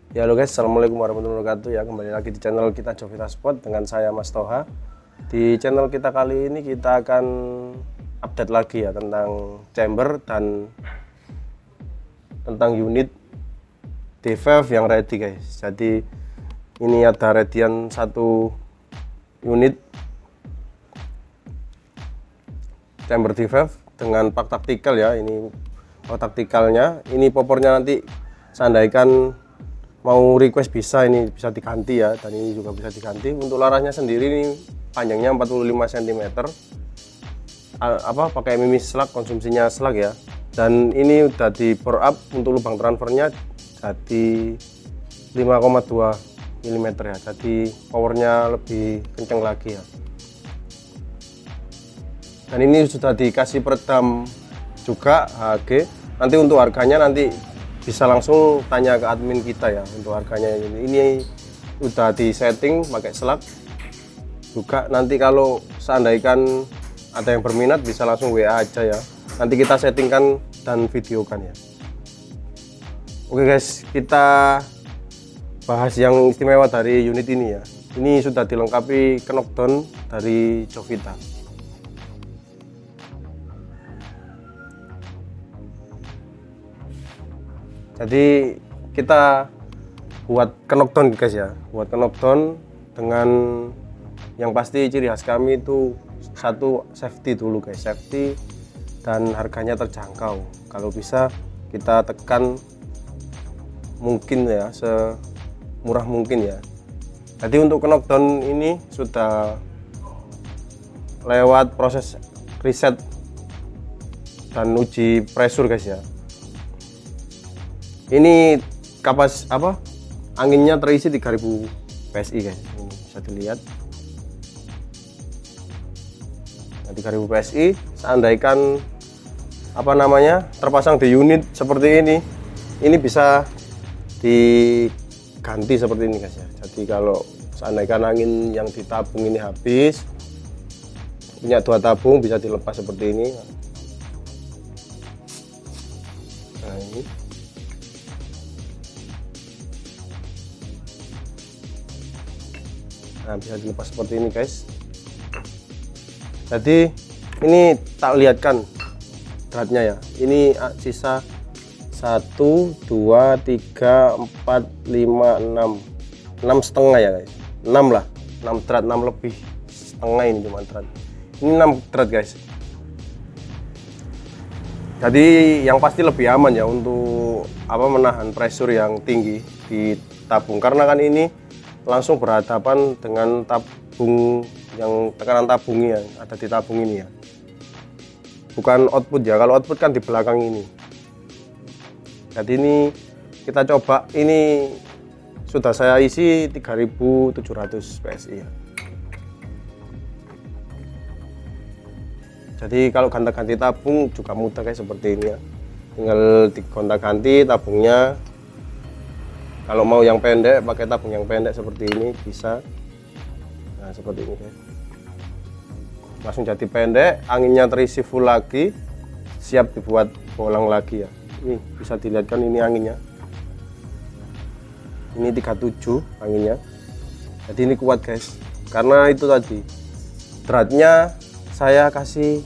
Ya halo guys, assalamualaikum warahmatullahi wabarakatuh ya. Kembali lagi di channel kita Jovita Sport dengan saya Mas Toha. Di channel kita kali ini kita akan update lagi ya tentang chamber dan tentang unit D5 yang ready guys. Jadi ini ada readyan satu unit chamber D5 dengan pak taktikal ya. Ini pak taktikalnya, ini popornya nanti seandainya mau request bisa, ini bisa diganti ya, dan ini juga bisa diganti. Untuk larasnya sendiri ini panjangnya 45 cm, pakai mimi slug, konsumsinya slug ya, dan ini udah di bore up untuk lubang transfernya jadi 5,2 mm ya, jadi powernya lebih kencang lagi ya. Dan ini sudah dikasih peredam juga HG. Nanti untuk harganya nanti bisa langsung tanya ke admin kita ya untuk harganya. Ini udah di setting pakai slug juga. Nanti kalau seandainya ada yang berminat bisa langsung WA aja ya, nanti kita settingkan dan videokan ya. Oke guys, kita bahas yang istimewa dari unit ini ya. Ini sudah dilengkapi knockdown dari Jovita. Jadi kita buat knockdown guys ya, buat knockdown dengan yang pasti ciri khas kami itu satu safety dulu guys, safety dan harganya terjangkau. Kalau bisa kita tekan mungkin ya, semurah mungkin ya. Jadi untuk knockdown ini sudah lewat proses riset dan uji pressure guys ya. Ini anginnya terisi 3000 PSI guys, ini bisa dilihat. Nah, 3000 PSI seandainya terpasang di unit seperti ini bisa diganti seperti ini guys ya. Jadi kalau seandainya angin yang ditabung ini habis, punya 2 tabung bisa dilepas seperti ini. Nah ini bisa dilepas seperti ini guys. Jadi ini tak lihatkan dratnya ya. Ini sisa 1 2 3 4 5 6 setengah ya guys. 6 lah, 6 drat, 6 lebih setengah ini cuma drat. Ini 6 drat guys. Jadi yang pasti lebih aman ya untuk menahan pressure yang tinggi di tabung, karena kan ini langsung berhadapan dengan tabung, yang tekanan tabungnya ada di tabung ini ya, bukan output ya. Kalau output kan di belakang ini. Jadi ini kita coba, ini sudah saya isi 3700 PSI ya. Jadi kalau gonta-ganti tabung juga mudah guys, seperti ini ya, tinggal digonta-ganti tabungnya. Kalau mau yang pendek, pakai tabung yang pendek seperti ini bisa. Nah seperti ini guys, langsung jadi pendek, anginnya terisi full lagi, siap dibuat bolang lagi ya. Ini bisa dilihat kan, ini anginnya, ini 37 anginnya. Jadi ini kuat guys, karena itu tadi dratnya saya kasih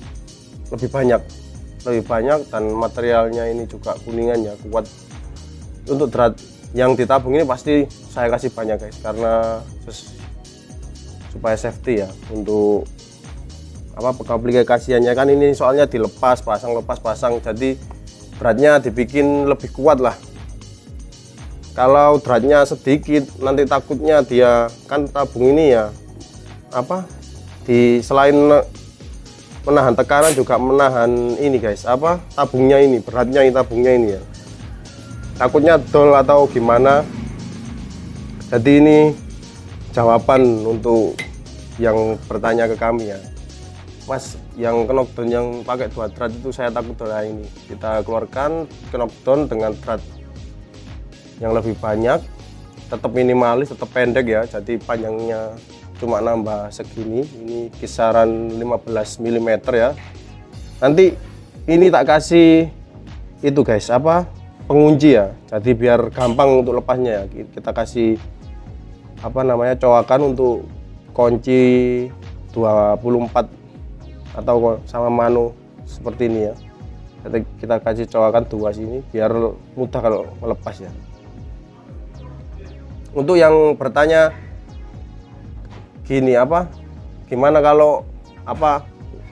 lebih banyak dan materialnya ini juga kuningannya kuat. Untuk drat yang ditabung ini pasti saya kasih banyak guys, karena supaya safety ya. Untuk aplikasiannya kan ini soalnya dilepas pasang, jadi dratnya dibikin lebih kuat lah. Kalau dratnya sedikit nanti takutnya dia kan tabung ini ya selain menahan tekanan juga menahan ini guys, tabungnya ini, beratnya ini tabungnya ini ya, takutnya dol atau gimana. Jadi ini jawaban untuk yang bertanya ke kami ya, Mas, yang knockdown yang pakai 2 drat itu saya takut dolah ini. Kita keluarkan knockdown dengan drat yang lebih banyak, tetap minimalis, tetap pendek ya. Jadi panjangnya cuma nambah segini, ini kisaran 15 mm ya. Nanti ini tak kasih itu guys, pengunci ya, jadi biar gampang untuk lepasnya ya. Kita kasih apa namanya cowakan untuk kunci 24 atau sama mano seperti ini ya. Jadi kita kasih cowakan 2 sini biar mudah kalau melepas ya. Untuk yang bertanya gini, gimana kalau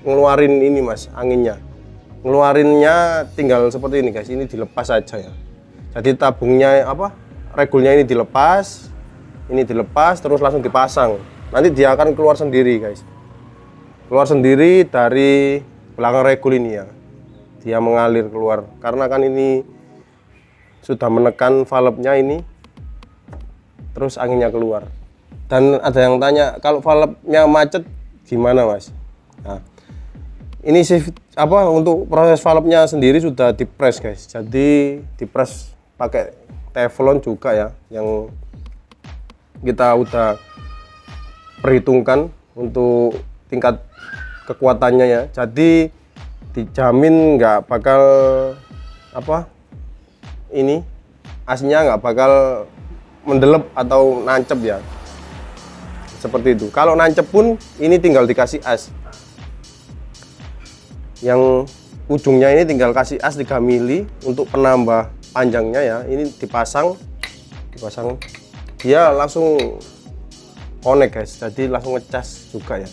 ngeluarin ini mas anginnya, ngeluarinnya tinggal seperti ini guys, ini dilepas saja ya. Jadi tabungnya regulnya ini dilepas terus langsung dipasang, nanti dia akan keluar sendiri guys, keluar sendiri dari belakang regul ini ya, dia mengalir keluar karena kan ini sudah menekan valve-nya ini, terus anginnya keluar. Dan ada yang tanya kalau valve-nya macet gimana mas? Nah, ini sih untuk proses valve-nya sendiri sudah dipres guys, jadi dipres pakai teflon juga ya, yang kita udah perhitungkan untuk tingkat kekuatannya ya, jadi dijamin nggak bakal ini asnya nggak bakal mendelep atau nancep ya, seperti itu. Kalau nancep pun ini tinggal dikasih as, yang ujungnya ini tinggal kasih as 3 mili untuk penambah panjangnya ya, ini dipasang dia langsung connect guys, jadi langsung ngecas juga ya.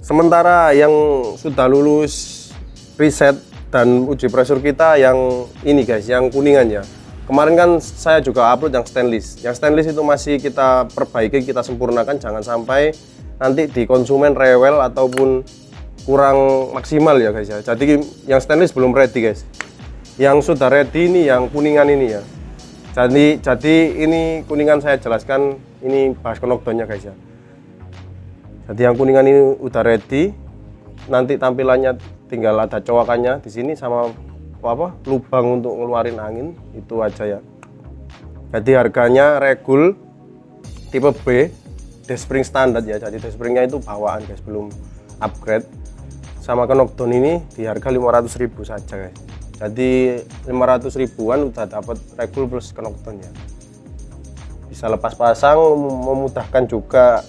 Sementara yang sudah lulus riset dan uji pressure kita yang ini guys, yang kuningan ya. Kemarin kan saya juga upload yang stainless. Yang stainless itu masih kita perbaiki, kita sempurnakan, jangan sampai nanti di konsumen rewel ataupun kurang maksimal ya guys ya. Jadi yang stainless belum ready guys. Yang sudah ready ini yang kuningan ini ya. Jadi ini kuningan saya jelaskan, ini bahas knockdownnya guys ya. Jadi yang kuningan ini udah ready. Nanti tampilannya tinggal ada cowakannya di sini sama lubang untuk ngeluarin angin, itu aja ya. Jadi harganya regul tipe B, D-spring standar ya. Jadi D-springnya itu bawaan guys, belum upgrade. Sama knockdown ini di harga 500.000 saja guys. Jadi 500 ribuan udah dapat regul plus knockdown ya. Bisa lepas pasang, memudahkan juga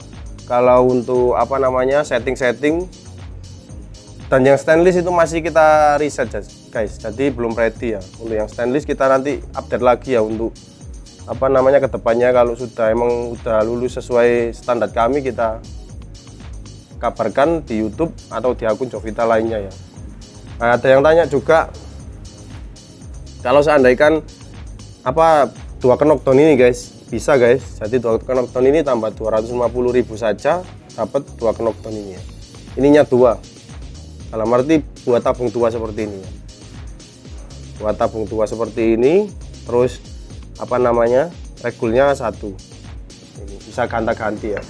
kalau untuk setting. Dan yang stainless itu masih kita riset guys, jadi belum ready ya. Untuk yang stainless kita nanti update lagi ya untuk kedepannya, kalau emang udah lulus sesuai standar kami, kita kabarkan di YouTube atau di akun Jovita lainnya ya. Nah, ada yang tanya juga kalau seandainya 2 knockdown ini guys, bisa guys. Jadi 2 knockdown ini tambah 250.000 saja dapat 2 knockdown ini ya. Ininya 2. Dalam arti buat tabung tua seperti ini ya. Buat tabung tua seperti ini, terus regulnya 1. Ini bisa ganti-ganti ya.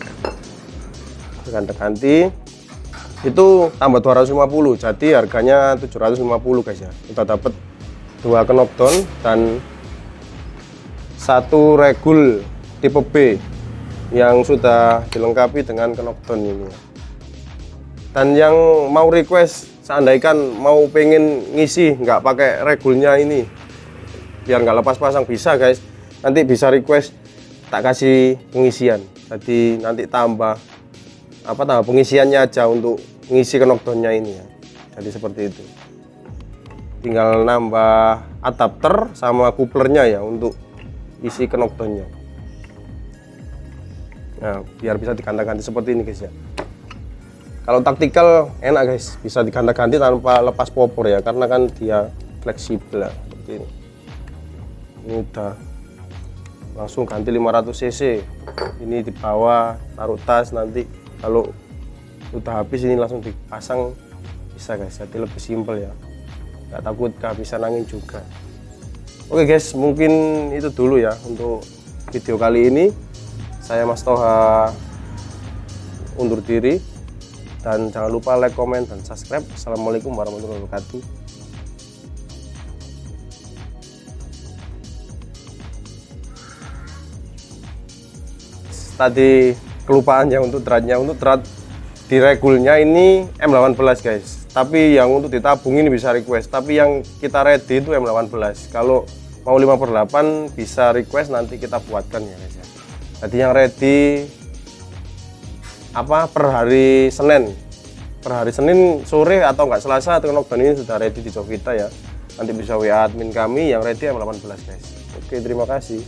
Ganti-ganti itu tambah 250, jadi harganya 750 guys ya. Kita dapat 2 knockdown dan 1 regul tipe B yang sudah dilengkapi dengan knockdown ini. Dan yang mau request, seandainya mau pengen ngisi nggak pakai regulnya ini, biar nggak lepas pasang, bisa guys. Nanti bisa request tak kasih pengisian. Jadi nanti tambah pengisiannya aja untuk ngisi knockdownnya ini ya. Jadi seperti itu. Tinggal nambah adapter sama couplernya ya untuk isi knockdownnya. Nah, biar bisa diganti-ganti seperti ini guys ya. Kalau taktikal enak guys, bisa diganti-ganti tanpa lepas popor ya, karena kan dia fleksibel ya, seperti ini. Ini udah langsung ganti 500 cc. Ini di bawah, taruh tas, nanti kalau udah habis ini langsung dipasang, bisa guys. Jadi lebih simpel ya, nggak takut kehabisan angin juga. Oke guys, mungkin itu dulu ya untuk video kali ini. Saya Mas Toha undur diri. Dan jangan lupa like, komen, dan subscribe. Assalamualaikum warahmatullahi wabarakatuh. Tadi kelupaan ya untuk dratnya. Untuk drat di regulnya ini M18 guys, tapi yang untuk ditabung ini bisa request, tapi yang kita ready itu M18. Kalau mau 5/8 bisa request, nanti kita buatkan ya guys ya. Jadi yang ready per hari Senin sore atau enggak Selasa atau knockdown ini sudah ready di Jovita ya. Nanti bisa WA admin kami yang ready M18 guys. Oke, terima kasih.